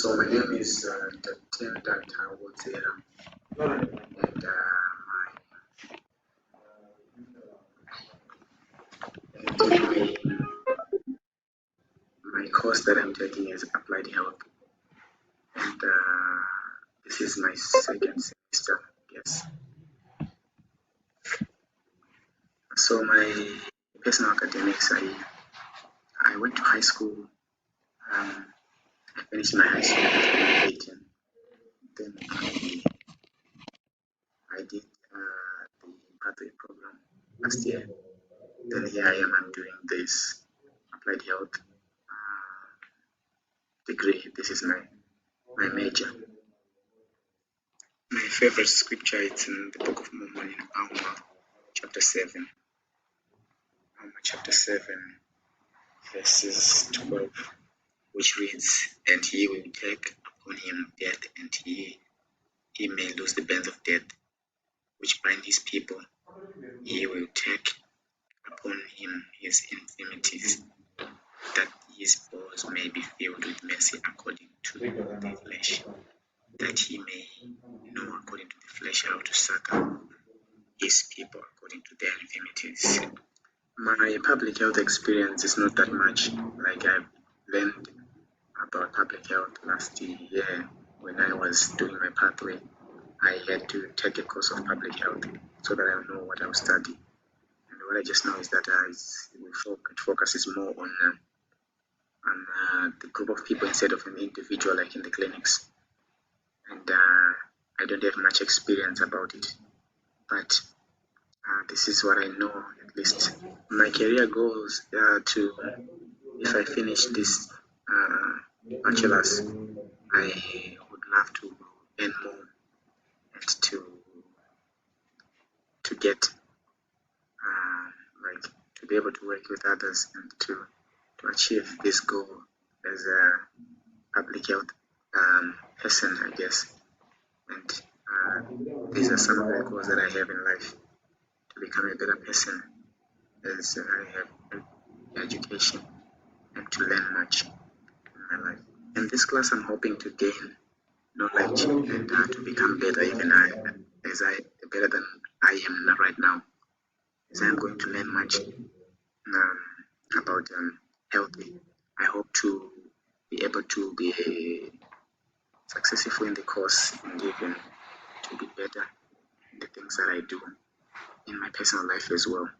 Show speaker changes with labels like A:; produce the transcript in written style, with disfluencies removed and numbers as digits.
A: So my name is Dr. Wotera, and my course that I'm taking is Applied Health, and this is my second semester. Yes. So my personal academics, I went to high school. I finished my high school in 2018. Then I did the pathway program last year. Then here I am. I'm doing this Applied Health degree. This is my major. My favorite scripture is in the Book of Mormon in Alma chapter 7. Alma chapter 7, verses 12, which reads, "And he will take upon him death, and he may lose the bands of death, which bind his people. He will take upon him his infirmities, that his bones may be filled with mercy according to the flesh, that he may know according to the flesh how to succor his people according to their infirmities." My public health experience is not that much. Like I've learned about public health last year when I was doing my pathway. I had to take a course of public health so that I know what I will study. And what I just know is that it focuses more on the group of people instead of an individual like in the clinics. And I don't have much experience about it. But this is what I know, at least. My career goals are to, if I finish this bachelor's, I would love to earn more and to get like to be able to work with others and to achieve this goal as a public health person, I guess. And these are some of the goals that I have in life: to become a better person as I have education and to learn much in my life. In this class, I'm hoping to gain knowledge and to become better, better than I am right now. As I'm going to learn much about health, I hope to be able to be successful in the course and even to be better in the things that I do in my personal life as well.